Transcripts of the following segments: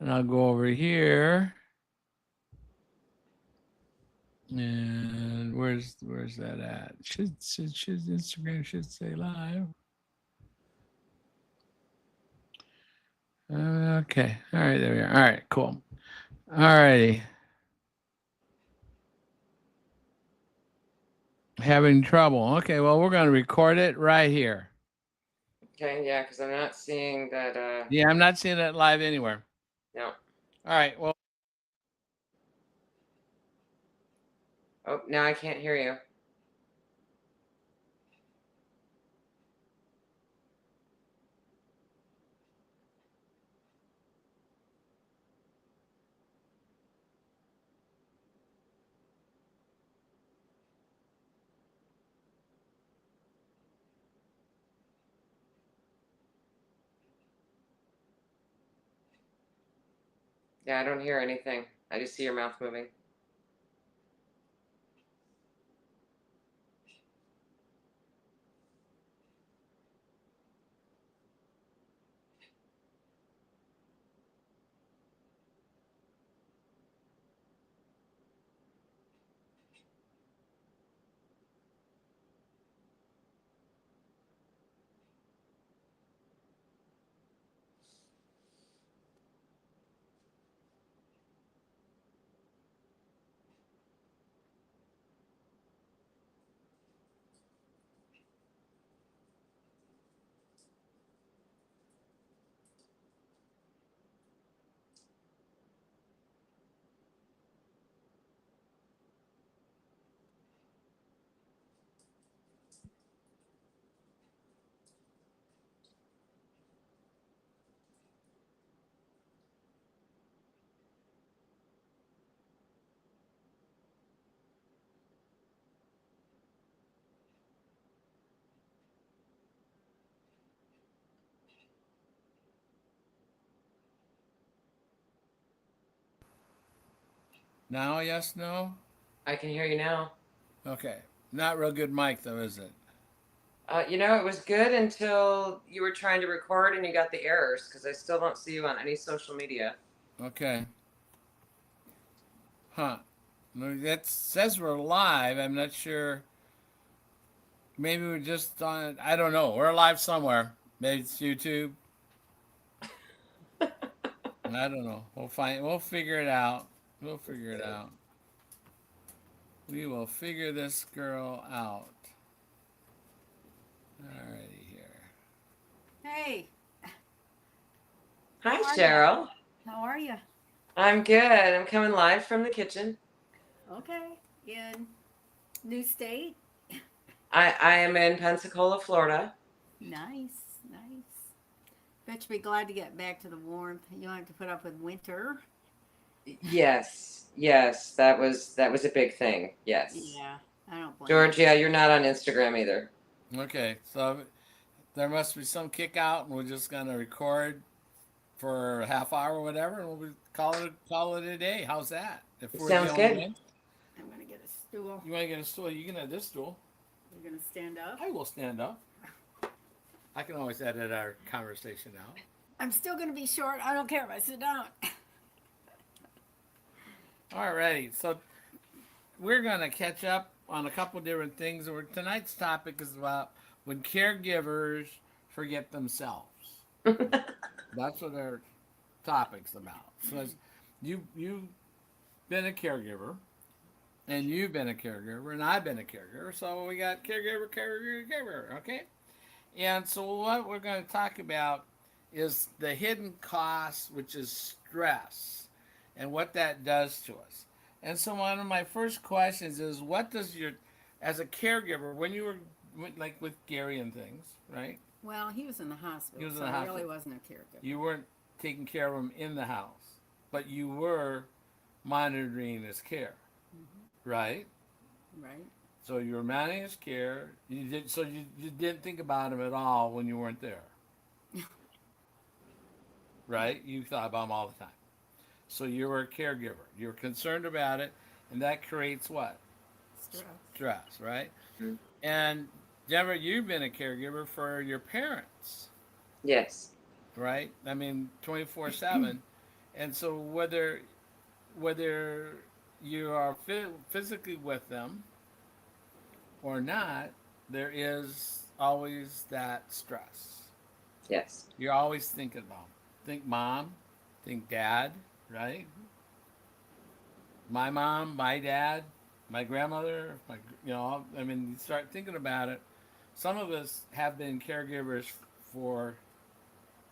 And I'll go over here. And where's that at? Should Instagram should say live. Okay. All right, there we are. All right, cool. All righty. Having trouble. Okay, well, we're going to record it right here. Okay, yeah, because I'm not seeing that. Yeah, I'm not seeing it live anywhere. No. All right, well. Oh, now I can't hear you. Yeah, I don't hear anything. I just see your mouth moving. Now, yes, no? I can hear you now. Okay. Not real good mic, though, is it? It was good until you were trying to record and you got the errors because I still don't see you on any social media. Okay. Huh. That says we're live. I'm not sure. Maybe we're just on. I don't know. We're live somewhere. Maybe it's YouTube. I don't know. We'll find. We'll figure it out. We'll figure it out. We will figure this girl out. Alrighty here. Hey, Hi, how are you? Cheryl. How are you? I'm good. I'm coming live from the kitchen. Okay. In new state? I am in Pensacola, Florida. Nice, nice. Bet you'll be glad to get back to the warmth. You don't have to put up with winter. Yes, yes, that was a big thing. Yes. Yeah, I don't blame you. Georgia, you're not on Instagram either. Okay. So there must be some kick out, and we're just gonna record for a half hour or whatever, and we'll call it a day. How's that? If we're the Sounds only good. ones, I'm gonna get a stool. you want to get a stool? You can have this stool. You're gonna stand up. I will stand up. I can always edit our conversation out. I'm still gonna be short. I don't care if I sit down. Alrighty, so we're gonna catch up on a couple different things. Tonight's topic is about when caregivers forget themselves. That's what our topic's about. So as you've been a caregiver, and you've been a caregiver, and I've been a caregiver. So we got caregiver. Okay. And so what we're going to talk about is the hidden cost, which is stress, and what that does to us. And so one of my first questions is, what does as a caregiver, when you were like with Gary and things, right? Well, he was in the He hospital, was in so the I really hospital. wasn't a caregiver. You weren't taking care of him in the house, but you were monitoring his care, right? Right? So you were managing his care. You didn't think about him at all when you weren't there, right? You thought about him all the time. So you were a caregiver. You were concerned about it, and that creates what? Stress. Stress, right? And Deborah, you've been a caregiver for your parents, Yes. right? I mean, 24/7. And so whether you are physically with them or not, there is always that stress. Yes. You're always thinking about 'em. Think mom, think dad, right? My mom, my dad, my grandmother, I mean, you start thinking about it. Some of us have been caregivers for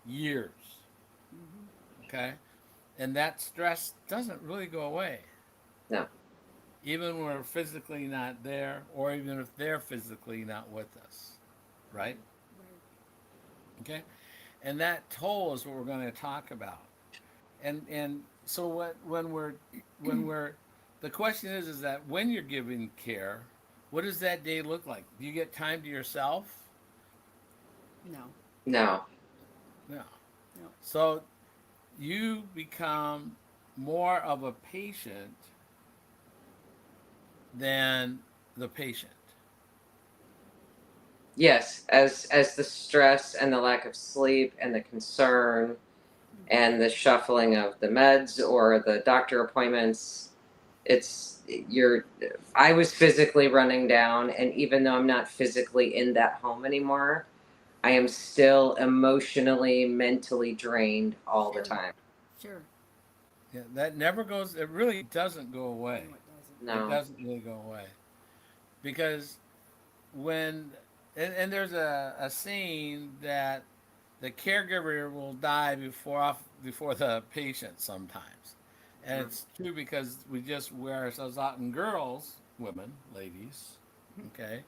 years, okay? And that stress doesn't really go away, No. even when we're physically not there, or even if they're physically not with us, right? Okay? And that toll is what we're going to talk about. And so when we're the question is that when you're giving care, what does that day look like? Do you get time to yourself? No. No. No. No. So you become more of a patient than the patient. Yes, as the stress and the lack of sleep and the concern and the shuffling of the meds or the doctor appointments, it's you're I was physically running down, and even though I'm not physically in that home anymore, I am still emotionally, mentally drained all the Sure. time. Sure. Yeah, that never goes. It really doesn't go away. No, it doesn't. It No. doesn't really go away because when and there's a saying that the caregiver will die before the patient sometimes, and Mhm. it's true because we just wear ourselves out. And girls, women, ladies, okay,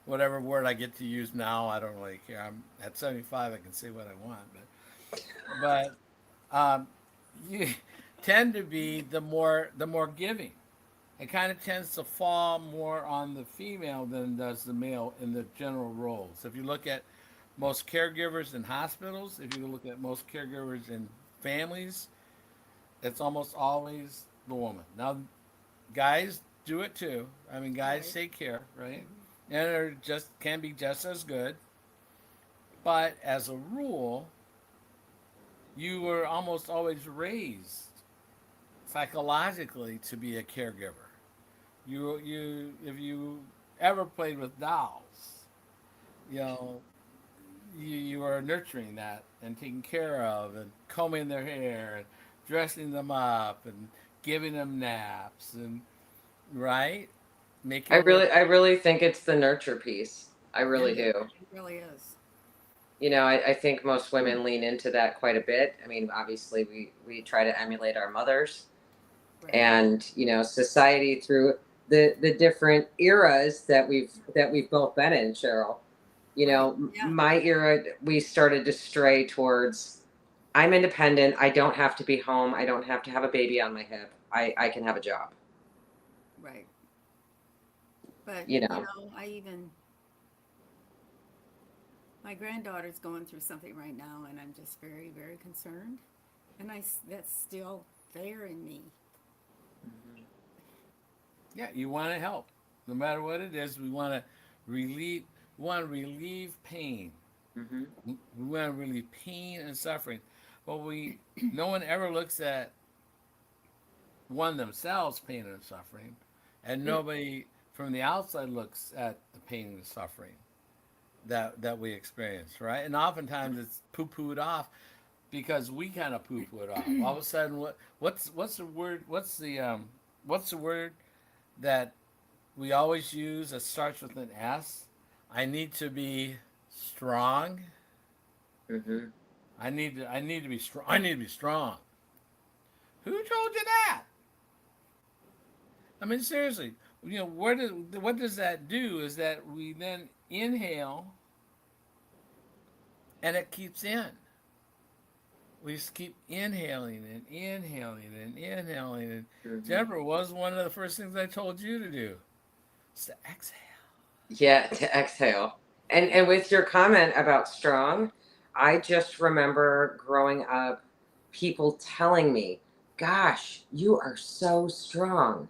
whatever word I get to use now, I don't really care. I'm at 75, I can say what I want, but you tend to be the more giving. It kind of tends to fall more on the female than does the male in the general roles. If you look at most caregivers in hospitals, if you look at most caregivers in families, it's almost always the woman. Now, guys do it too. I mean, guys Right. take care, right? And they're just can be just as good. But as a rule, you were almost always raised psychologically to be a caregiver. If you ever played with dolls, you know, you are nurturing that and taking care of and combing their hair and dressing them up and giving them naps and right, making them look. I really think it's the nurture piece. I Yeah, really do. It really is. I think most women lean into that quite a bit. I mean, obviously we try to emulate our mothers, Right. and society through the different eras that we've both been in, Cheryl. Right. Yeah. My era, we started to stray towards, I'm independent, I don't have to be home, I don't have to have a baby on my hip, I can have a job. Right. But You know. my granddaughter's going through something right now, and I'm just very, very concerned. And that's still there in me. Yeah, you want to help, no matter what it is. We want to relieve. We want to relieve pain. Hmm. We want to relieve pain and suffering. But no one ever looks at one themselves pain and suffering, and nobody from the outside looks at the pain and suffering that we experience, right? And oftentimes it's poo-pooed off because we kind of poo-poo it off. All of a sudden, what's the word? What's the word that we always use that starts with an S? I need to be strong. Hmm. I need to be strong. I need to be strong. Who told you that? I mean, seriously, what does that do? Is that we then inhale and it keeps in. We just keep inhaling and inhaling and inhaling. And Hmm. Jennifer, what was one of the first things I told you to do? Is to exhale. Yeah, to exhale. And with your comment about strong, I just remember growing up, people telling me, "Gosh, you are so strong."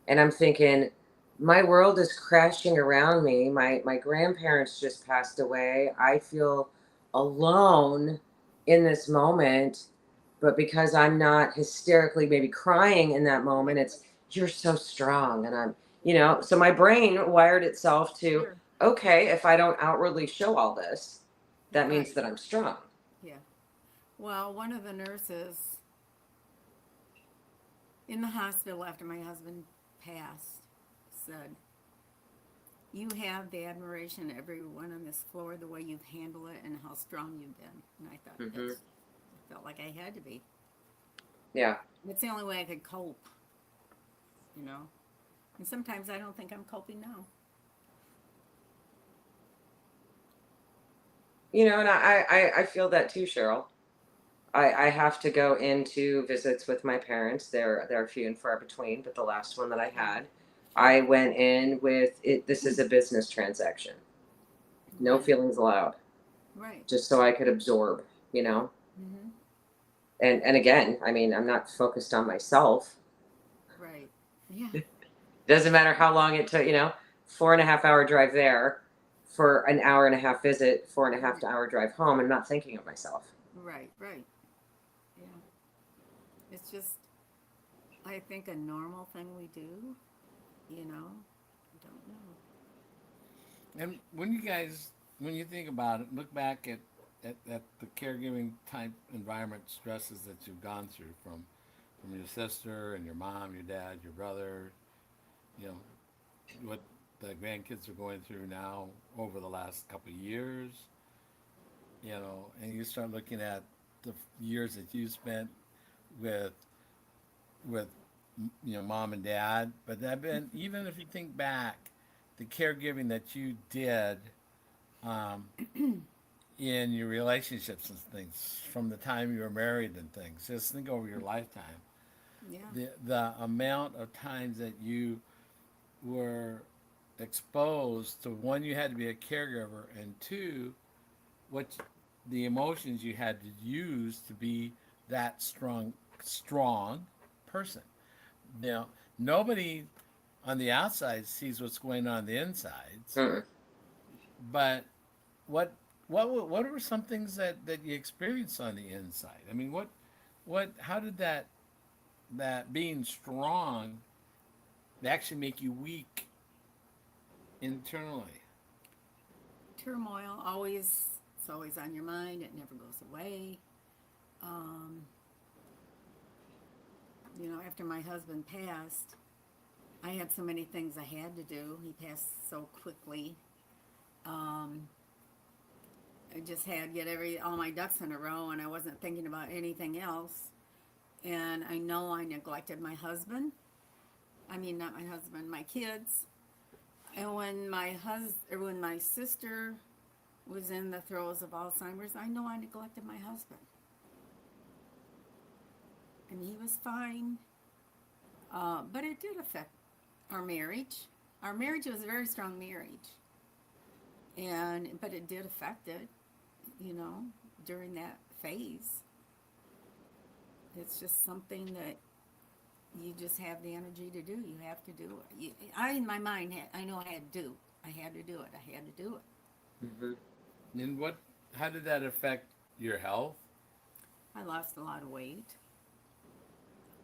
And I'm thinking, my world is crashing around me. My grandparents just passed away. I feel alone in this moment. But because I'm not hysterically maybe crying in that moment, it's, you're so strong. And I'm, so my brain wired itself to, Sure. okay, if I don't outwardly show all this, that means Right. that I'm strong. Yeah. Well, one of the nurses in the hospital after my husband passed said, "You have the admiration of everyone on this floor, the way you've handled it and how strong you've been." And I thought, Hmm. I felt like I had to be. Yeah. It's the only way I could cope, you know. And sometimes I don't think I'm coping now. And I feel that too, Cheryl. I have to go into visits with my parents. They're few and far between, but the last one that I Sure. had, I went in with it. This is a business transaction. No Okay. feelings allowed, Right. just so I could absorb, Mm-hmm. And again, I mean, I'm not focused on myself. Right. Yeah. It doesn't matter how long it took, 4.5 hour drive there for an hour and a half visit, 4.5 hour drive home. I'm not thinking of myself. Right. Right. Yeah. It's just, I think, a normal thing we do, you know. I don't know. And when you think about it, look back at the caregiving type environment stresses that you've gone through from your sister and your mom, your dad, your brother, you know, what the grandkids are going through now over the last couple of years, and you start looking at the years that you spent with with mom and dad, but that been even if you think back, the caregiving that you did um, in your relationships and things from the time you were married and things. Just think over your lifetime. Yeah. The amount of times that you were exposed to, one, you had to be a caregiver, and two, what the emotions you had to use to be that strong person. Now, nobody on the outside sees what's going on the insides, Mm-mm. but what what were some things that you experienced on the inside? I mean, what how did that being strong actually make you weak internally? Turmoil always, it's always on your mind. It never goes away. Um, after my husband passed, I had so many things I had to do. He passed so quickly. Um, I just had to get all my ducks in a row, and I wasn't thinking about anything else. And I know I neglected my husband. I mean, not my husband, my kids. And when my sister was in the throes of Alzheimer's, I know I neglected my husband. And he was fine, but it did affect our marriage. Our marriage was a very strong marriage, but it did affect it, you know, during that phase. It's just something that you just have the energy to do. You have to do it. In my mind, I know I had to do. I had to do it. I had to do it. Hmm. And how did that affect your health? I lost a lot of weight.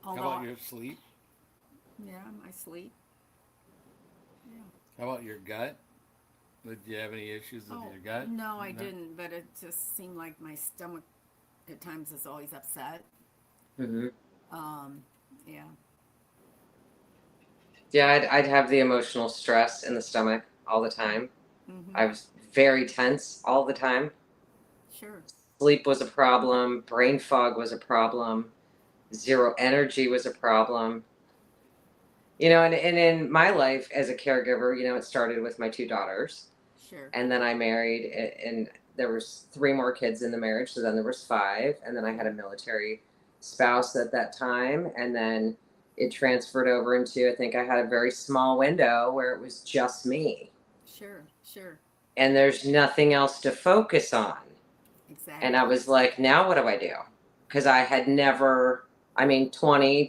How Although, about your sleep? yeah, my sleep. Yeah. How about your gut? Did you have any issues with Oh, your gut? no, I No? didn't, but it just seemed like my stomach at times is always upset. Hmm. Um, yeah. Yeah, I'd have the emotional stress in the stomach all the time. Mm-hmm. I was very tense all the time. Sure. Sleep was a problem. Brain fog was a problem. Zero energy was a problem. And in my life as a caregiver, it started with my two daughters, Sure. and then I married, and there was three more kids in the marriage, so then there was five, and then I had a military spouse at that time, and then it transferred over into, I think I had a very small window where it was just me, Sure. Sure. and there's nothing else to focus on. And I Exactly. was like, now what do I do? Because I had never, I mean, 20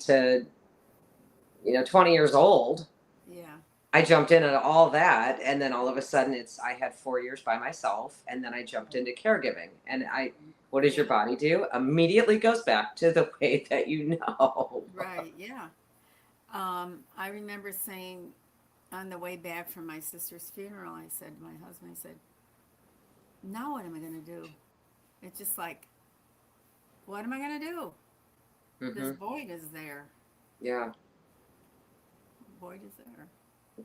years old, Yeah. I jumped in at all that, and then all of a sudden I had 4 years by myself, and then I jumped into caregiving, and What does your Yeah. body do? Immediately goes back to the way that you know. Right. Yeah. I remember saying on the way back from my sister's funeral, I said to my husband, I said, now what am I going to do? It's just like, what am I going to do? This Hmm. void is there. Yeah, Void is there.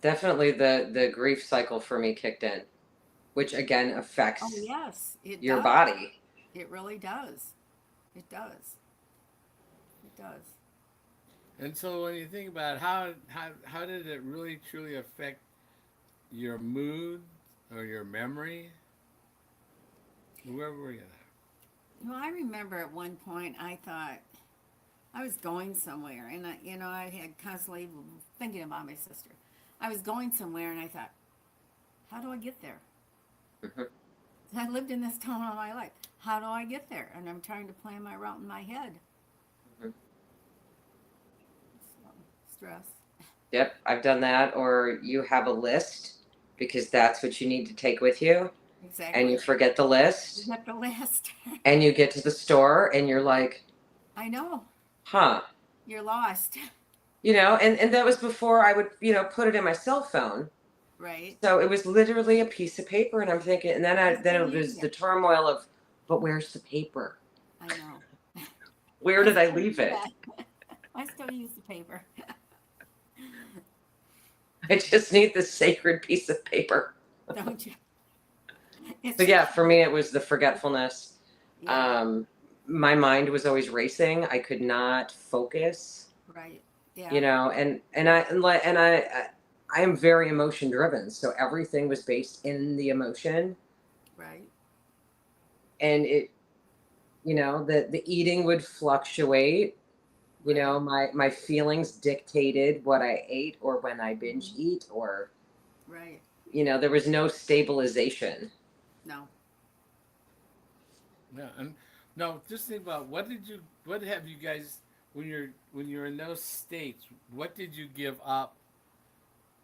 definitely the grief cycle for me kicked in, which again Oh, affects yes, it your does. body. It really does. It does. It does. And so when you think about how did it really truly affect your mood or your memory? Where were you at? Well, I remember at one point I thought I was going somewhere, and I had constantly thinking about my sister. I was going somewhere, and I thought, how do I get there? Hmm. I lived in this town all my life. How do I get there? And I'm trying to plan my route in my head. Hmm. So, stress. Yep, I've done that. Or you have a list because that's what you need to take with you, and you Exactly. forget the You list, have the list. and you get to the store, and you're like, I know. huh. You're lost. And that was before I would, put it in my cell phone. Right? So it was literally a piece of paper, and I'm thinking, and then I then still it use was the it. turmoil of, but where's the paper? I know. Where I did I still leave do it? that. I still use the paper. I just need this sacred piece of paper. Don't you? So It's yeah, for me, it was the forgetfulness. yeah, Um, my mind was always racing. I could not focus, right. Yeah, I am very emotion driven. So everything was based in the emotion, right. and the eating would fluctuate. Right. My feelings dictated what I ate or when I binge Hmm. eat, or Right. there was no stabilization. No. Yeah, and no, just think about what have you guys when you're in those states, what did you give up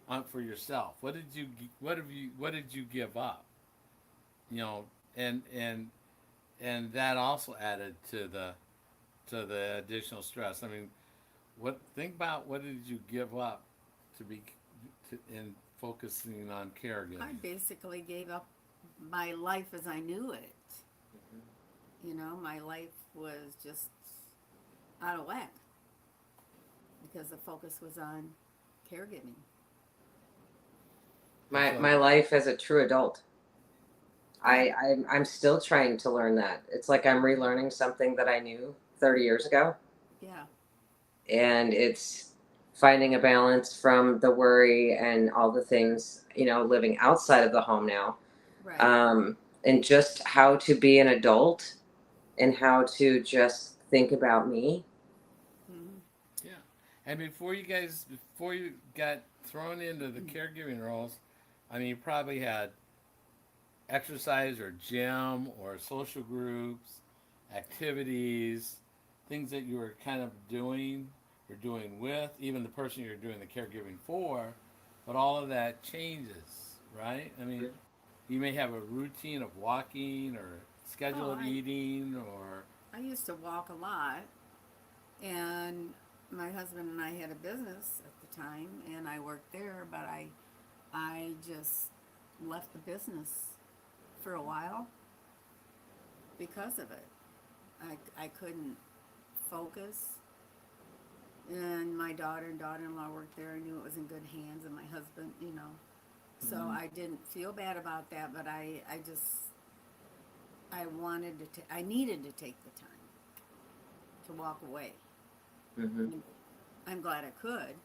on for yourself? What did you give up? You know, and and and that also added to the additional stress. I mean, what think about what did you give up to be in focusing on I caregiving? basically gave up my life as I knew it. My life was just out of whack because the focus was on caregiving. And My so life as a true adult. Yeah. I'm still trying to learn that. It's like I'm relearning something that I knew 30 years ago, Yeah. and it's finding a balance from the worry and all the things, living outside of the home now, Right. um, and just how to be an adult and how to just think about me. Hmm. yeah, and before you got thrown into the caregiving roles, I mean, you probably had exercise or gym or social groups, activities, things that you were kind of doing or doing with, even the person you're doing the caregiving for, but all of that changes, right? I mean, you may have a routine of walking or schedule Oh, of eating or I used to walk a lot, and my husband and I had a business at the time, and I worked there, but I just left the business for a while because of it. I couldn't focus, and my daughter and daughter-in-law worked there. I knew it was in good hands, and my husband. So Mhm. I didn't feel bad about that, but I just I wanted to I needed to take the time to walk away. Mhm. And I'm glad I could.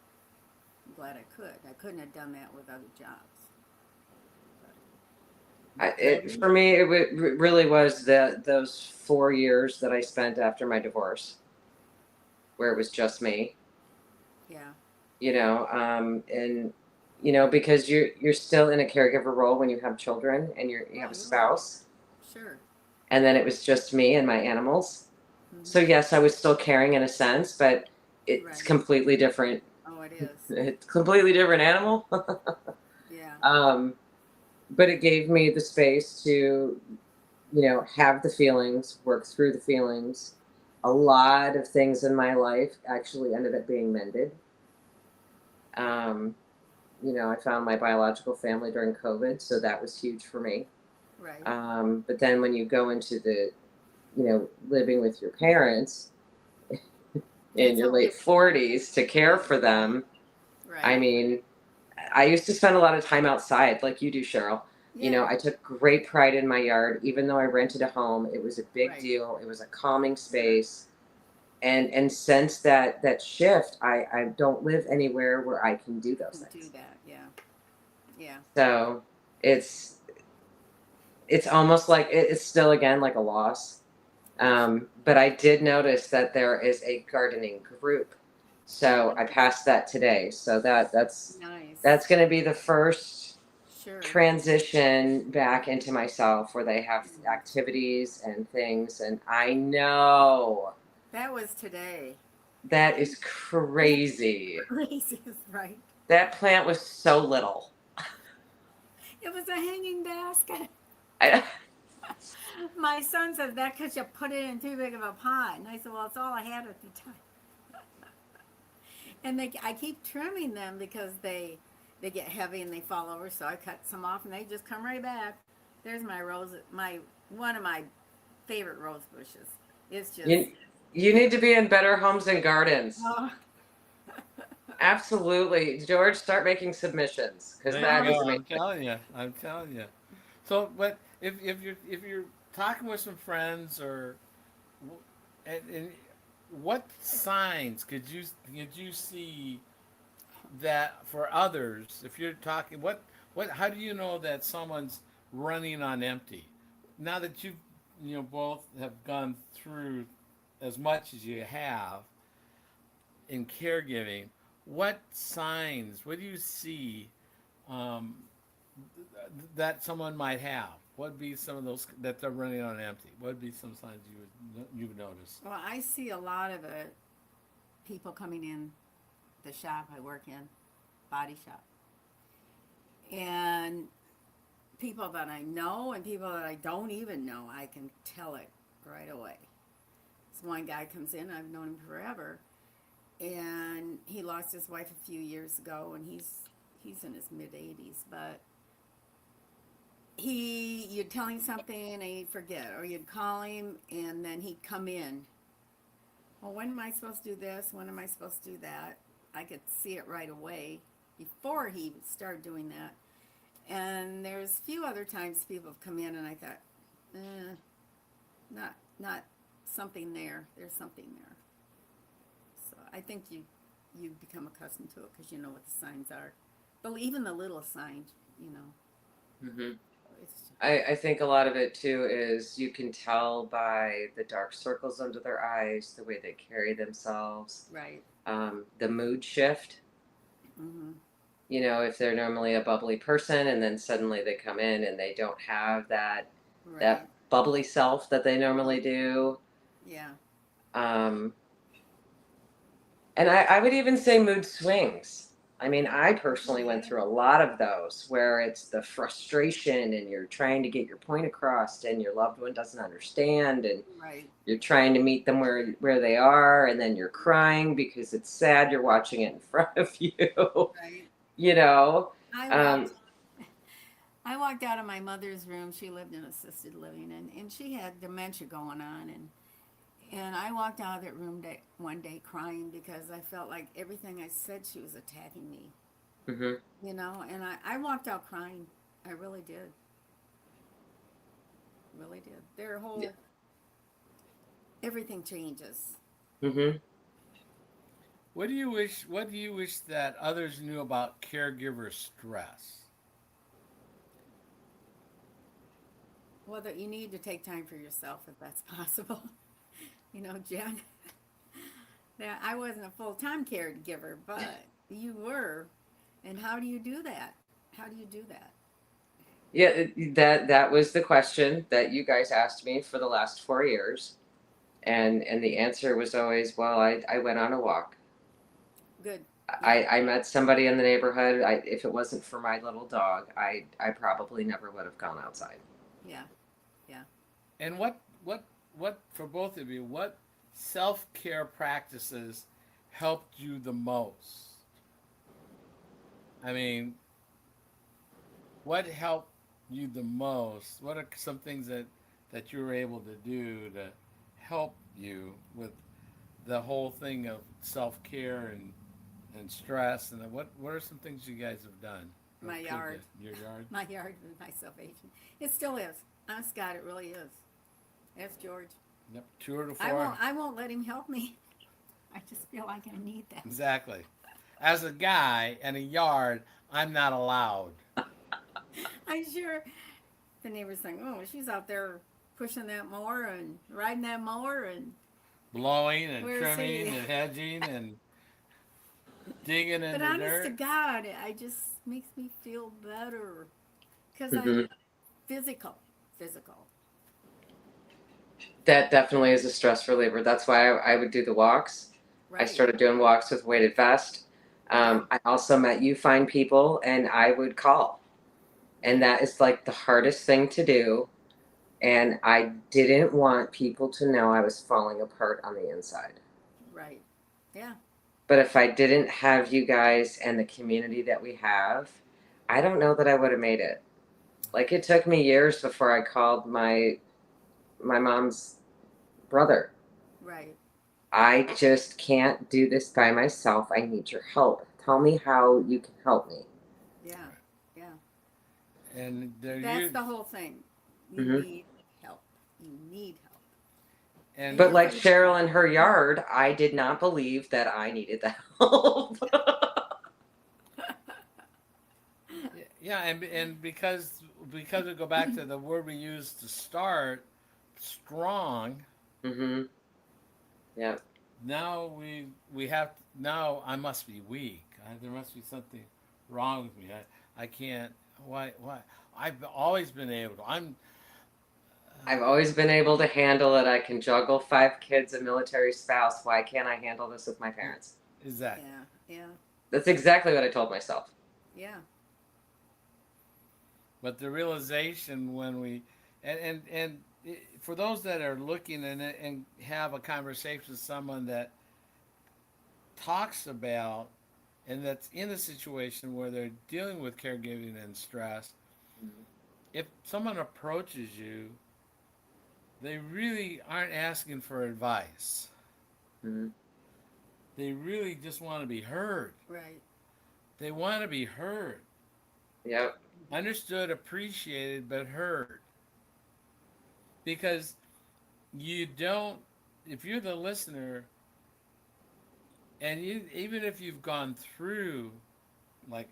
I'm glad I could. I couldn't have done that with other jobs. and For me, really was those 4 years that I spent after my divorce, where it was just me. Yeah. And because you're still in a caregiver role when you have children and you Oh, have a you are. spouse, Sure. and then it was just me and my animals. So Mm-hmm. yes, I was still caring in a sense, but it's Right. completely different. Oh, it is. It's completely different animal. Yeah. um, but it gave me the space to have the feelings, work through the feelings. A lot of things in my life actually ended up being mended. Um, I found my biological family during COVID, so that was huge for me. Right. But then when you go into the, living with your parents in That's your a late 40s to care for them, I right. mean, I used to spend a lot of time outside, like you do, Cheryl. Yeah. I took great pride in my yard, even though I rented a home. It was a big Right. deal. It was a calming space. And since that shift, I don't live anywhere where I can do those Can do things. that. Yeah. Yeah. So it's it's almost like it's still again like a loss. But I did notice that there is a gardening group. So I passed that today. So that's Nice. going to be the first Sure. transition back into myself where they have Mhm. activities and things. And I know That was today. that is crazy. Crazy is right. That plant was so little. It was a hanging basket. I, My son says that because you put it in too big of a pot. And I said, well, it's all I had at the time. And I keep trimming them because they get heavy and they fall over. So I cut some off and they just come right back. There's my rose, my one of my favorite rose bushes. It's just you, you need to be in Better Homes and Gardens. oh, Absolutely. George, start making submissions because There you that is go. amazing. I'm telling you. I'm telling you. So, but if you're talking with some friends or and what signs could you see that for others? If you're talking, what how do you know that someone's running on empty? Now that you both have gone through as much as you have in caregiving, what signs? What do you see um, that someone might have? What would be some of those that they're running on empty? What would be some signs you would notice? well, I see a lot of it. People coming in the shop I work in, body shop, and people that I know and people that I don't even know. I can tell it right away. This one guy comes in. I've known him forever, and he lost his wife a few years ago, and he's in his mid 80s, but you'd tell him something and he'd forget, or you'd call him and then he'd come in. Well, when am I supposed to do this? When am I supposed to do that? I could see it right away before he started doing that. And there's a few other times people have come in and I thought, not something there. There's something there. So I think you become accustomed to it because you know what the signs are. But even the little signs, you know, Hmm. it's I think a lot of it too is you can tell by the dark circles under their eyes, the way they carry themselves, right. the mood shift. Mm-hmm. If they're normally a bubbly person and then suddenly they come in and they don't have that Right. bubbly self that they normally do. Yeah. Um, and I would even say mood swings. I mean, I Oh personally went yeah. through a lot of those where it's the frustration and you're trying to get your point across and your loved one doesn't understand and Right. you're trying to meet them where they are and then you're crying because it's sad you're watching it in front of you. Right. you know. I Um, walked I walked out of my mother's room. She lived in assisted living and she had dementia going on and I walked out of that room one day crying because I felt like everything I said she was attacking me. mhm. And I walked out crying. I really did. Really did. Their Yeah. whole everything changes. Mhm. What do you wish that others knew about caregiver stress? Well, that you need to take time for yourself if that's possible. Jen, that I wasn't a full-time caregiver, but you were. And how do you do that? How do you do that? Yeah, that was the question that you guys asked me for the last 4 years, and the answer was always, well, I went on a walk. Good. Yeah. I met somebody in the neighborhood. If it wasn't for my little dog, I probably never would have gone outside. Yeah. Yeah. And what for both of you? What self care practices helped you the most? I mean, what helped you the most? What are some things that you were able to do to help you with the whole thing of self care and stress? And what are some things you guys have done? My Kid yard. your yard? My yard was my salvation. It still is. Honest God, it really is. Ask George. Yep, tour de I four. won't. I won't let him help me. I just feel like I need that. Exactly. As a guy and a yard, I'm not allowed. I'm sure the neighbors think, oh, she's out there pushing that mower and riding that mower, and Blowing and where's trimming he? and hedging and digging in But the honest to dirt. God, I just makes me feel better because I Hmm. physical, physical. That definitely is a stress reliever. That's why I would do the walks. I Right. started doing walks with weighted vest. Yep. I also met you fine people, and I would call. And that is like the hardest thing to do. And I didn't want people to know I was falling apart on the inside. Right. Yeah. But if I didn't have you guys and the community that we have, I don't know that I would have made it. Like it took me years before I called my mom's brother. Right. I just can't do this by myself. I need your help. Tell me how you can help me. Yeah. Right. Yeah. And there That's you the whole thing. You Hmm. need help. You need help, and and But you're like pretty. Cheryl in her yard, I did not believe that I needed the help. yeah, and because we go back to the word we use to start, strong. Hmm. Yeah. Now we have now I must be weak. There must be something wrong with me. I can't. Why? I've always been able to. I've always been able to handle it. I can juggle 5 kids, a military spouse. Why can't I handle this with my parents? Exactly. Yeah. Yeah. That's exactly what I told myself. Yeah. But the realization when we and for those that are looking and have a conversation with someone that talks about and that's in a situation where they're dealing with caregiving and stress, if someone approaches you, they really aren't asking for advice. Mm-hmm. They really just want to be heard. Right. They want to be heard, Yep. understood, appreciated, but heard. Because you don't, if you're the listener, and even if you've gone through, like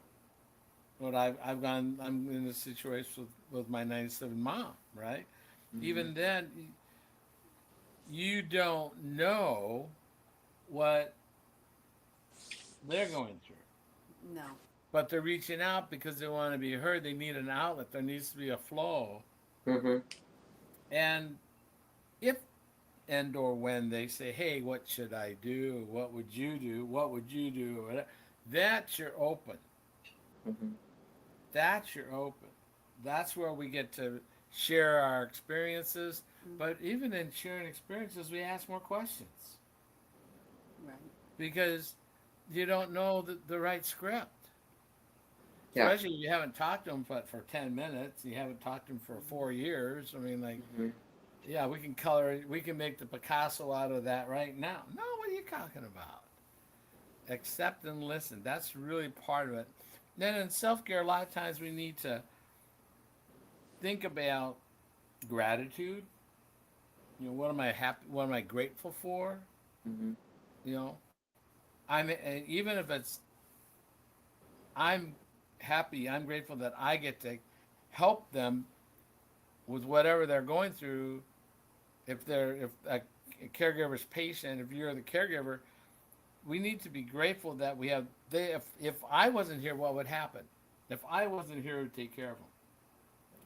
what I've gone, I'm in a situation with my 97 mom, right? Mm-hmm. Even then, you don't know what they're going through. No. But they're reaching out because they want to be heard. They need an outlet. There needs to be a flow. Mm-hmm. And if and or when they say, "Hey, what should I do? What would you do? What would you do?" That you're open. Mm-hmm. That you're open. That's where we get to share our experiences. Mm. But even in sharing experiences, we ask more questions Right. because you don't know the right script. Yeah. Especially if you haven't talked to them for 10 minutes, you haven't talked to them for 4 years. I mean, like, Mm-hmm. yeah, we can make the Picasso out of that right now. No, what are you talking about? Accept and listen. That's really part of it. Then in self care, a lot of times we need to think about gratitude. You know, what am I happy? What am I grateful for? Mm-hmm. You know, even if it's I'm happy, I'm grateful that I get to help them with whatever they're going through. If a caregiver's patient, if you're the caregiver, we need to be grateful that we have they if I wasn't here, what would happen? If I wasn't here to take care of them,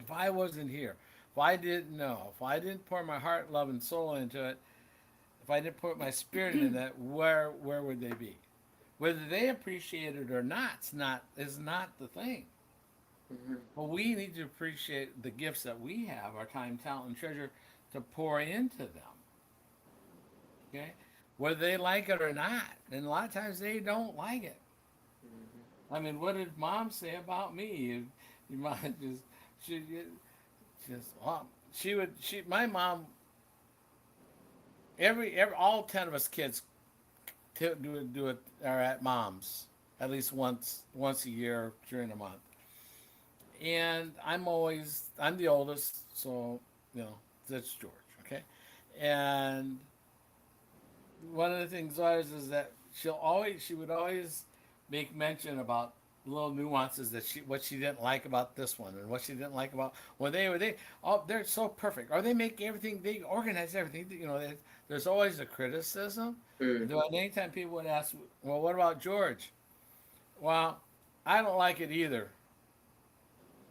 if I wasn't here, if I didn't know, if I didn't pour my heart, love, and soul into it, if I didn't put my spirit into that, where would they be? Whether they appreciate it or not, is not the thing. Mm-hmm. But we need to appreciate the gifts that we have, our time, talent, and treasure, to pour into them. Okay, whether they like it or not, and a lot of times they don't like it. I mean, what did mom say about me? Your mom she just well, my mom every all 10 of us kids do it are at mom's at least once a year during a month, and I'm the oldest, so you know that's George, okay, and one of the things always is that she would always make mention about little nuances that what she didn't like about this one and what she didn't like about they're so perfect or they make everything, they organize everything, you know, there's always a criticism. Mm. Anytime people would ask, well, what about George? Well, I don't like it either,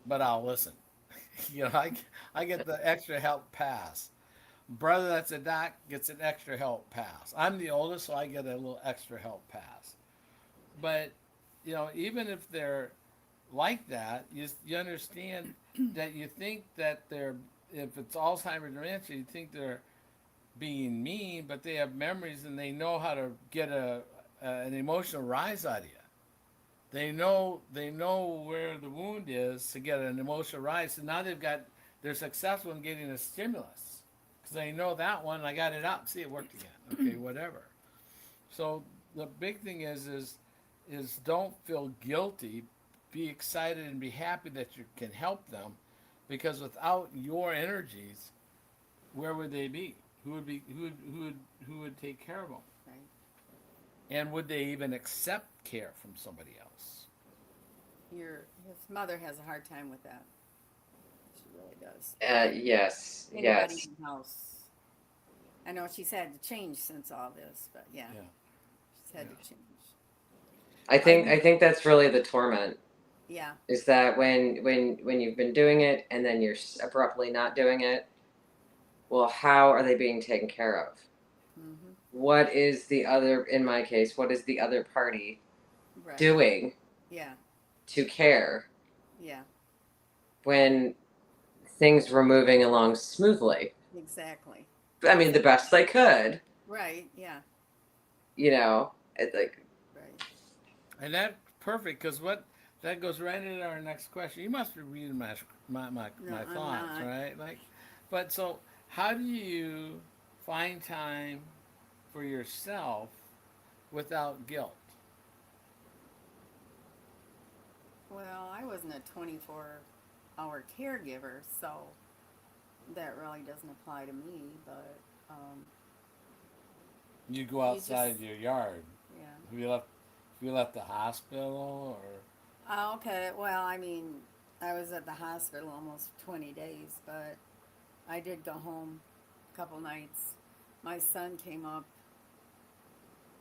but I'll listen. You know, I get the extra help pass. Brother that's a doc gets an extra help pass. I'm the oldest, so I get a little extra help pass. But you know, even if they're like that, you understand that you think that they're, if it's Alzheimer's dementia, you think they're being mean, but they have memories and they know how to get an emotional rise out of you. They know where the wound is to get an emotional rise. So now they're successful in getting a stimulus because they know that one. I got it out. See, it worked again. Okay, whatever. So the big thing is don't feel guilty. Be excited and be happy that you can help them, because without your energies, where would they be? Who would take care of them? Right. And would they even accept care from somebody else? His mother has a hard time with that. She really does. Yes, Anybody yes. in the house. I know she's had to change since all this, but yeah, Yeah. she's had Yeah. to change. I think that's really the torment. Yeah. Is that when you've been doing it and then you're abruptly not doing it? Well, how are they being taken care of? Mm-hmm. What is the other, in my case, what is the other party Right. doing Yeah. to care Yeah. when things were moving along smoothly? Exactly. I mean, the best they could, Right. Yeah. you know. It's like, Right. And that's perfect, because what that goes right into our next question. You must be reading No, my I'm thoughts, not. right? Like, but so how do you find time for yourself without guilt? Well, I wasn't a 24-hour caregiver, so that really doesn't apply to me. But You go you just, outside your yard. yeah. If you left the hospital, or Okay. Well, I mean, I was at the hospital almost 20 days, but I did go home a couple nights. My son came up,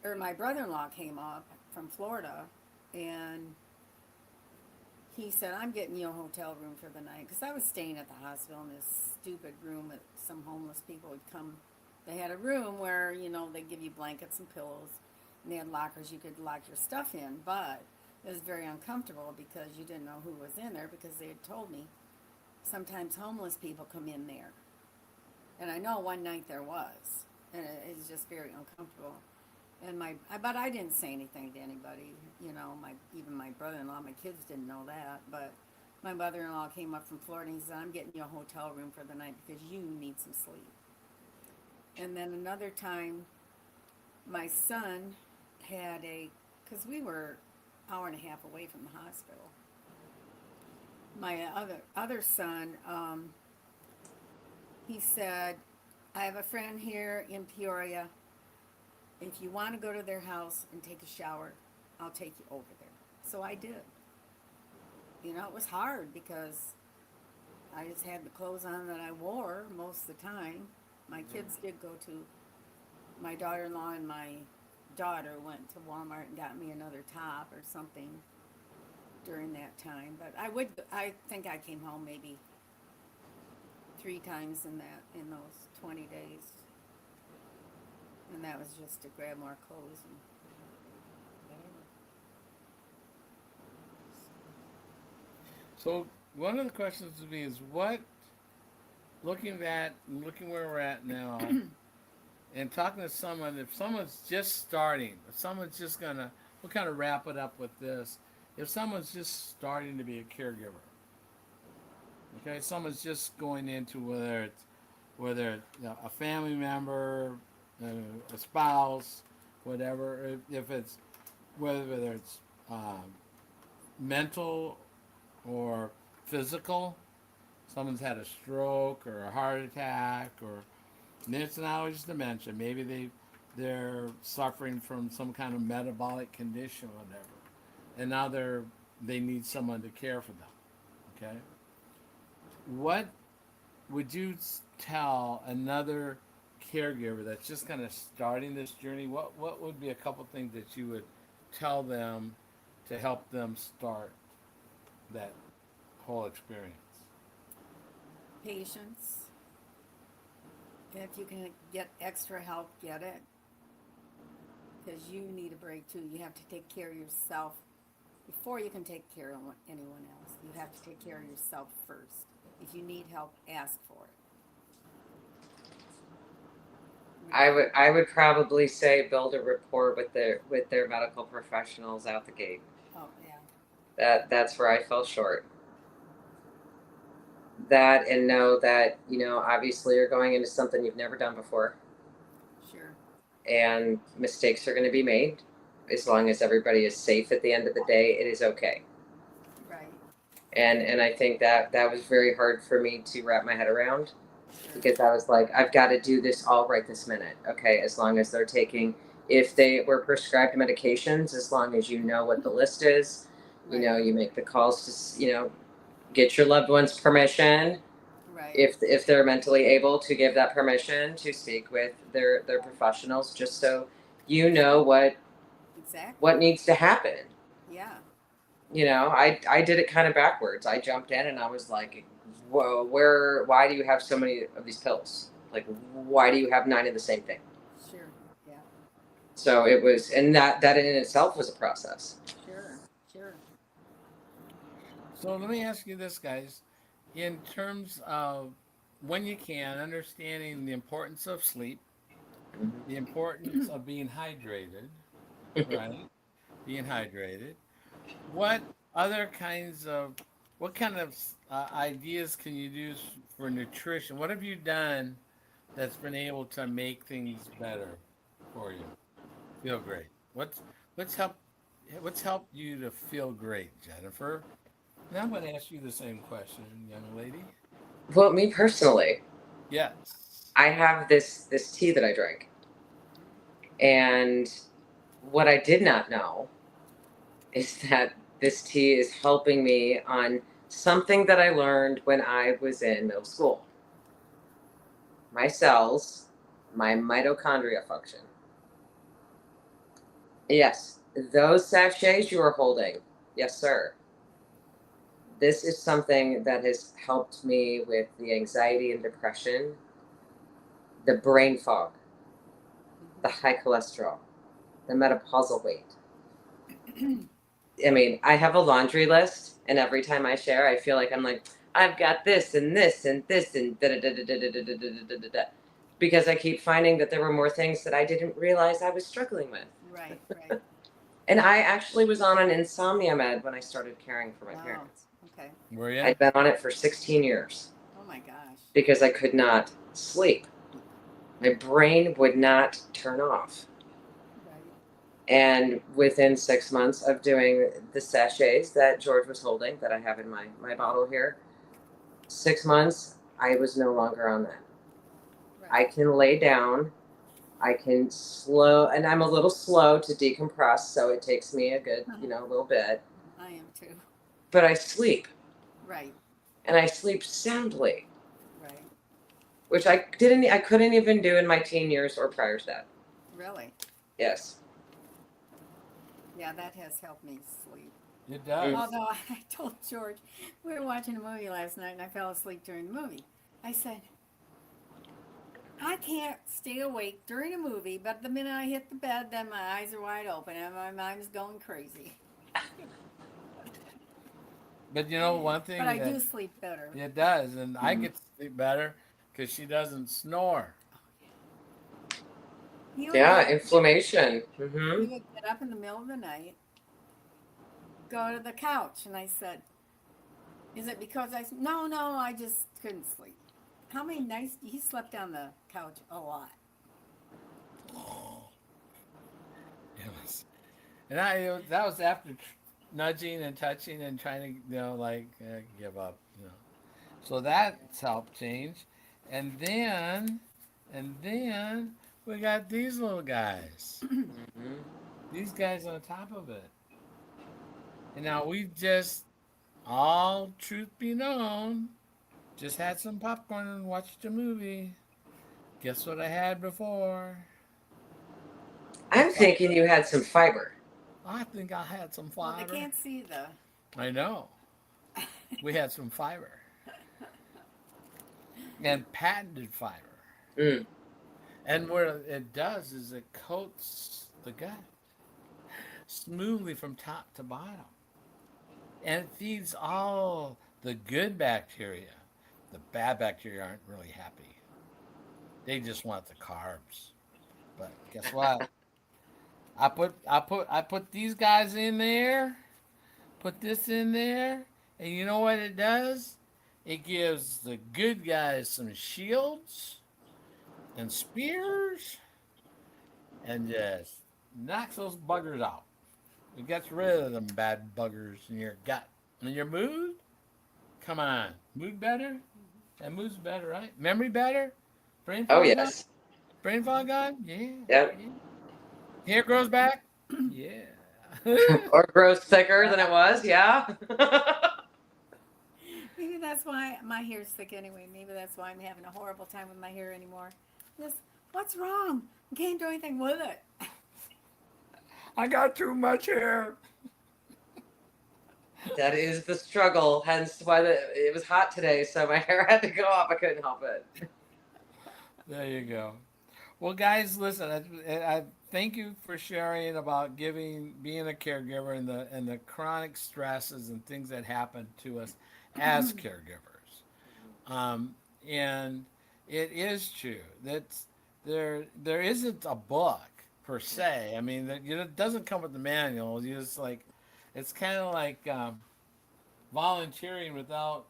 or my brother-in-law came up from Florida, and he said, "I'm getting you a hotel room for the night," because I was staying at the hospital in this stupid room that some homeless people would come. They had a room where, you know, they give you blankets and pillows, and they had lockers you could lock your stuff in, but it was very uncomfortable because you didn't know who was in there, because they had told me sometimes homeless people come in there. And I know one night there was, and it was just very uncomfortable. And but I didn't say anything to anybody, you know, even my brother-in-law, my kids didn't know that, but my mother-in-law came up from Florida and he said, "I'm getting you a hotel room for the night because you need some sleep." And then another time, my son because we were hour and a half away from the hospital. My other son, he said, "I have a friend here in Peoria. If you want to go to their house and take a shower, I'll take you over there." So I did. You know, it was hard because I just had the clothes on that I wore most of the time. My kids did go to, my daughter-in-law and my daughter went to Walmart and got me another top or something during that time. But I think I came home maybe 3 times in those 20 days. And that was just to grab more clothes and whatever. so one of the questions to me is, what looking where we're at now, and talking to someone, if someone's just starting, if someone's just gonna, we'll kind of wrap it up with this. If someone's just starting to be a caregiver, okay, someone's just going into whether it's a family member, uh, a spouse, whatever. If it's whether it's mental or physical, someone's had a stroke or a heart attack, or and it's not always dementia. Maybe they're suffering from some kind of metabolic condition, or whatever, and now they need someone to care for them. Okay, what would you tell another caregiver that's just kind of starting this journey? What would be a couple things that you would tell them to help them start that whole experience? Patience. If you can get extra help, get it. Because you need a break too. You have to take care of yourself before you can take care of anyone else. You have to take care of yourself first. If you need help, ask for it. I would probably say build a rapport with their medical professionals out the gate. Oh, yeah. That's where I fell short. That, and know that, obviously you're going into something you've never done before, Sure. and mistakes are going to be made. As long as everybody is safe at the end of the day, it is okay. Right. And I think that was very hard for me to wrap my head around, Sure. because I was like, I've got to do this all right this minute. Okay, as long as they're taking, if they were prescribed medications, as long as you know what the list is, Right. you make the calls to, get your loved one's permission. Right. If they're mentally able to give that permission to speak with their professionals, just so you know Exactly. what needs to happen. Yeah. I did it kind of backwards. I jumped in and I was like, whoa, why do you have so many of these pills? Like, why do you have 9 of the same thing? Sure. Yeah. So it was, and that in itself was a process. Sure. Sure. So let me ask you this, guys. In terms of when you can, understanding the importance of sleep, the importance of being hydrated, right? Being hydrated. What other kinds of, what kind of ideas can you use for nutrition? What have you done that's been able to make things better for you? Feel great. What's helped what's helped you to feel great, Jennifer? Now I'm going to ask you the same question, young lady. Well, me personally, Yes. I have this tea that I drink, and what I did not know is that this tea is helping me on something that I learned when I was in middle school. My cells, my mitochondria function. Yes, those sachets you are holding. Yes, sir. This is something that has helped me with the anxiety and depression, the brain fog, the high cholesterol, the menopausal weight. I mean, I have a laundry list, and every time I share, I feel like I'm like, I've got this and this and this and da da da da da da da da da da da, because I keep finding that there were more things that I didn't realize I was struggling with. Right. Right. And I actually was on an insomnia med when I started caring for my Wow. parents. Okay. Were you? I'd been on it for 16 years Oh my gosh. because I could not sleep. My brain would not turn off. Right. And within 6 months of doing the sachets that George was holding, that I have in my bottle here, 6 months, I was no longer on that. I Right. can lay down, I can slow, and I'm a little slow to decompress, so it takes me a good, little bit. I am too. But I sleep, Right. and I sleep soundly, Right. which I couldn't even do in my teen years or prior to that. Really. Yes. Yeah, that has helped me sleep. It does. Although I told George, we were watching a movie last night and I fell asleep during the movie. I said, I can't stay awake during a movie, but the minute I hit the bed, then my eyes are wide open and my mind's going crazy. But you know, one thing But I that do sleep better. it does, and I get to sleep better because she doesn't snore. He would Yeah, get inflammation. he would get up in the middle of the night, go to the couch, and I said, "Is it because I?" No, no, I just couldn't sleep. How many nights he slept on the couch? A lot. It was, and that was after nudging and touching and trying to like give up. So that's helped change, and then we got these little guys. Hmm. These guys on top of it, and now we just all truth be known, just had some popcorn and watched a movie. Guess what I had before? I'm thinking you had some fiber. I think I had some Well, they fiber. can't see the. I know. We had some fiber. And patented fiber. Mm. And what it does is it coats the gut smoothly from top to bottom. And it feeds all the good bacteria. The bad bacteria aren't really happy. They just want the carbs. But guess what? I put these guys in there, put this in there, and you know what it does? It gives the good guys some shields and spears and just knocks those buggers out. It gets rid of them bad buggers in your gut. And your mood? Come on. Mood better? And mood's better, right? Memory better? Brain Oh, fog gone? yes. Brain fog gone? Yeah. Yep. Yeah. Hair grows back? Yeah. Or grows thicker than it was. Yeah. Maybe that's why my hair's thick anyway. Maybe that's why I'm having a horrible time with my hair anymore. Just, what's wrong? I can't do anything with it. I got too much hair. That is the struggle. Hence why it was hot today, so my hair had to go off. I couldn't help it. There you go. Well, guys, listen. I thank you for sharing about being a caregiver, and the chronic stresses and things that happen to us as caregivers. Um, and it is true that there isn't a book per se. I mean, it doesn't come with the manual. You just like it's kind of like volunteering without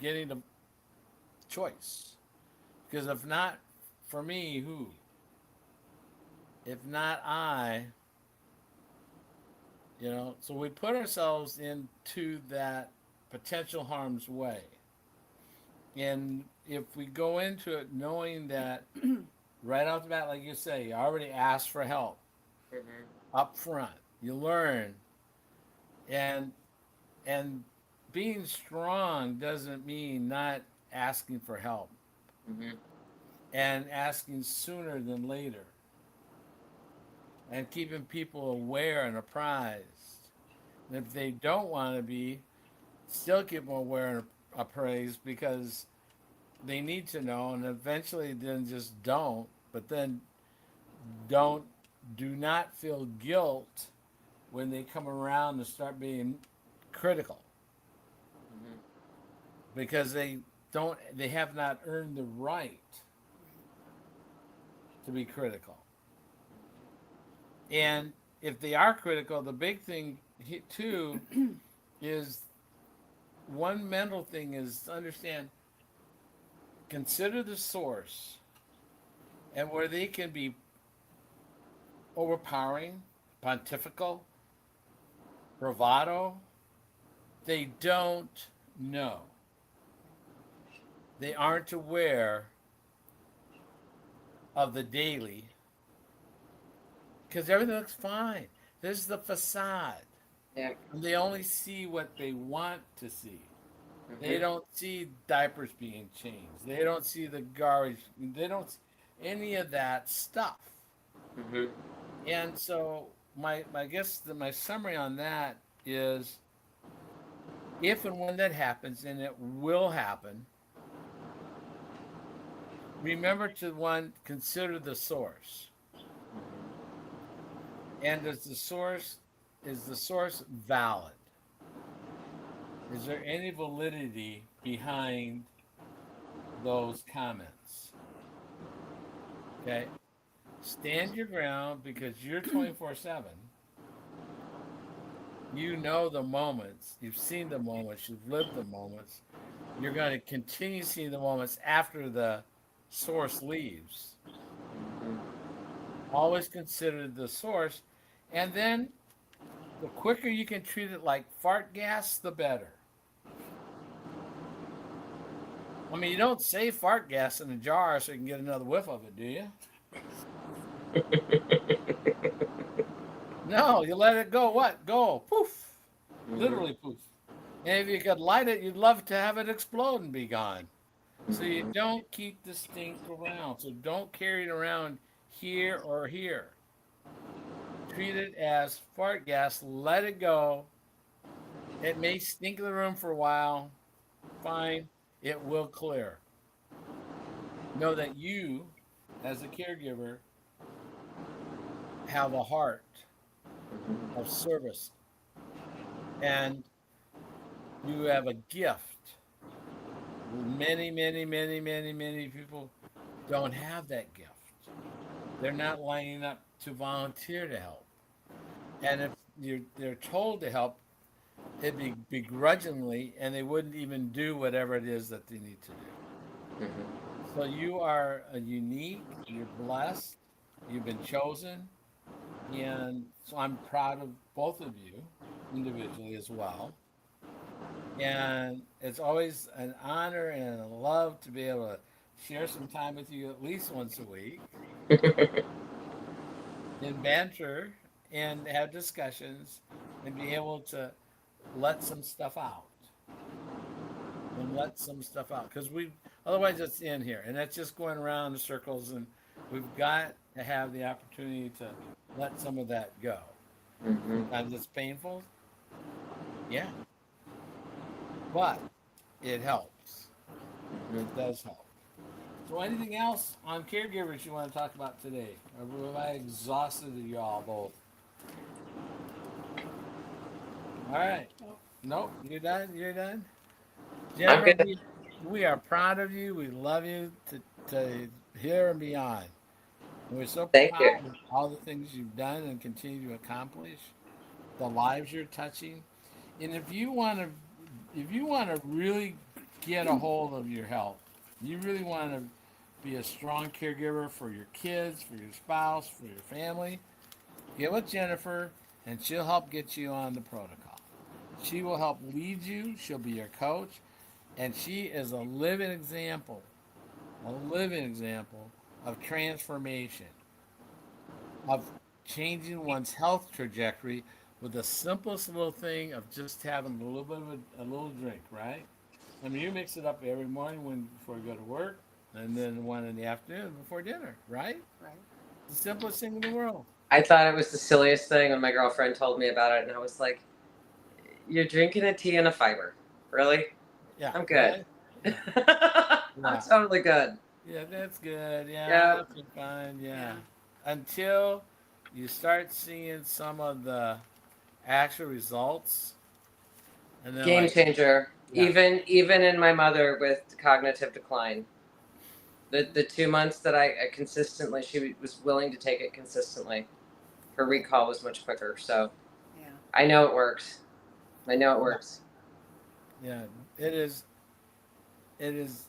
getting a choice. Because if not for me, who? If not I, so we put ourselves into that potential harm's way. And if we go into it knowing that right off the bat, like you say, you already asked for help Hmm. up front, you learn, and and being strong doesn't mean not asking for help Hmm. and asking sooner than later and keeping people aware and apprised. And if they don't want to be, still keep them aware and appraised because they need to know, and eventually then just don't. But then don't do not feel guilt when they come around and start being critical Hmm. because they have not earned the right to be critical. And if they are critical, the big thing too is one mental thing is to understand, consider the source and where they can be overpowering, pontifical, bravado. They don't know. They aren't aware of the daily because everything looks fine. There's the facade. Yeah. And they only see what they want to see. They Hmm. don't see diapers being changed. They don't see the garbage. They don't see any of that stuff. Hmm. And so my guess my summary on that is if and when that happens, and it will happen, remember to consider the source. And is the source valid? Is there any validity behind those comments. Okay? Stand your ground because you're 24/7. You know the moments. You've seen the moments. You've lived the moments. You're going to continue seeing the moments after the source leaves. Mhm. Always consider the source. And then the quicker you can treat it like fart gas, the better. I mean, you don't save fart gas in a jar so you can get another whiff of it, do you? No, you let it go. What? Go. Poof. Mhm. Literally poof. And if you could light it, you'd love to have it explode and be gone. So you Mhm. don't keep the stink around. So don't carry it around here or here. Treat it as fart gas. Let it go. It may stink in the room for a while. Fine. It will clear. Know that you, as a caregiver, have a heart Mhm. of service and you have a gift. Many, many, many, many, many people don't have that gift. They're not lining up to volunteer to help. And if they're told to help, it'd be begrudgingly, and they wouldn't even do whatever it is that they need to do. Mhm. So you are a unique, you're blessed, you've been chosen, and so I'm proud of both of you individually as well. And it's always an honor and a love to be able to share some time with you at least once a week and banter and have discussions and be able to let some stuff out and let some stuff out because we otherwise it's in here and that's just going around in circles and we've got to have the opportunity to let some of that go. Mhm. Sometimes it's painful, yeah, but it helps. Mhm. It does help. So anything else on caregivers you want to talk about today? Or have I exhausted you all both? All right. Nope, you're done. You're done. I'm Jennifer, good. we are proud of you. We love you to here and beyond. And we're so Thank you. proud of all the things you've done and continue to accomplish, the lives you're touching. And if you want to really get a hold of your health, you really want to be a strong caregiver for your kids, for your spouse, for your family, get with Jennifer and she'll help get you on the protocol. She will help lead you, she'll be your coach, and she is a living example of transformation, of changing one's health trajectory with the simplest little thing of just having a little bit of a little drink, right? I mean, you mix it up every morning when before you go to work, and then one in the afternoon before dinner, right? Right. The simplest thing in the world. I thought it was the silliest thing when my girlfriend told me about it, and I was like, "You're drinking a tea and a fiber, really? Yeah, I'm good. really? Yeah, I'm yeah, totally good." yeah. That's good. Yeah, Yep. that's fine. Yeah, Yeah. until you start seeing some of the actual results, and then Game like, changer. yeah, Even in my mother with cognitive decline, the 2 months that I consistently she was willing to take it consistently, her recall was much quicker. So Yeah. I know it works. I know it yeah, works. yeah. It is. It is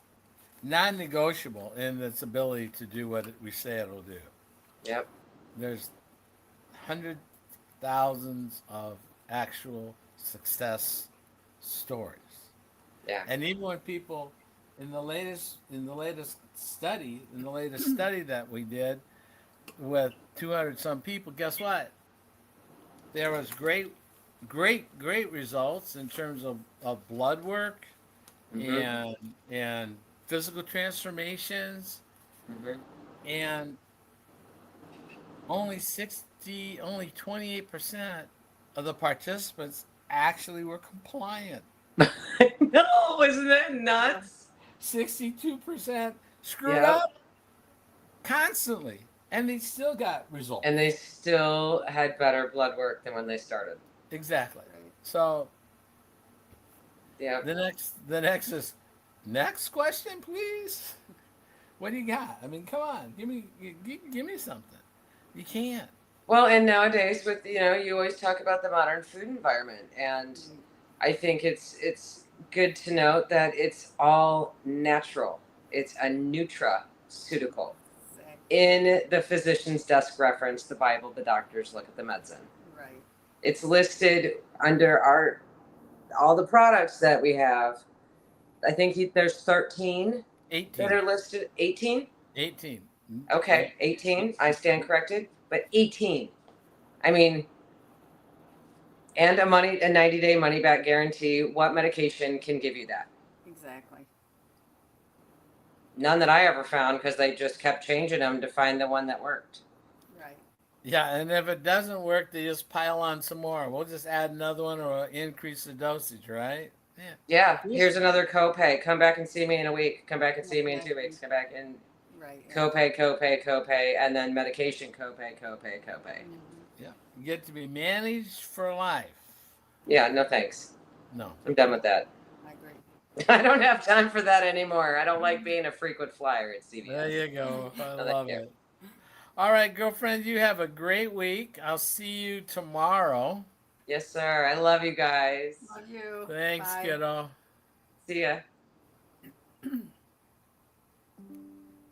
non-negotiable in its ability to do what we say it'll do. Yep. There's hundred thousands of actual success stories, Yeah. and even when people in the latest study that we did with 200 some people, guess what? There was great results in terms of blood work Mhm. and physical transformations Mhm. and only 28% of the participants actually were compliant. No, isn't that Yeah. nuts? 62% screwed Yep. up constantly, and they still got And results. they still had better blood work than when they started. Exactly. Right. So Yep. the next is Next question, please. What do you got? I mean, come on, give me something. You can't. Well, and nowadays with you always talk about the modern food environment, and I think it's good to note that it's all natural. It's a nutraceutical. Exactly. In the physician's desk reference, the Bible, the doctors look at the medicine. Right. It's listed under all the products that we have. I think there's 13 that 18. are listed. 18? 18. Okay, 18. I stand corrected, but 18. I mean, and a 90-day money back guarantee. What medication can give you that? Exactly. None that I ever found, because they just kept changing them to find the one that worked. Right. Yeah, and if it doesn't work, they just pile on some more. We'll just add another one or increase the dosage, right? Yeah. Yeah, here's another copay. Come back and see me in a week. Come back and see me in 2 weeks. Come back and Right. copay, and then medication copay. Mhm. Yeah. You get to be managed for life. Yeah, no thanks. No. I'm done with that. I agree. I don't have time for that anymore. I don't like being a frequent flyer at CVS. There you go. I No, love thank you. it. All right, girlfriend, you have a great week. I'll see you tomorrow. Yes, sir. I love you guys. Love you. Thanks, Bye. kiddo. See ya.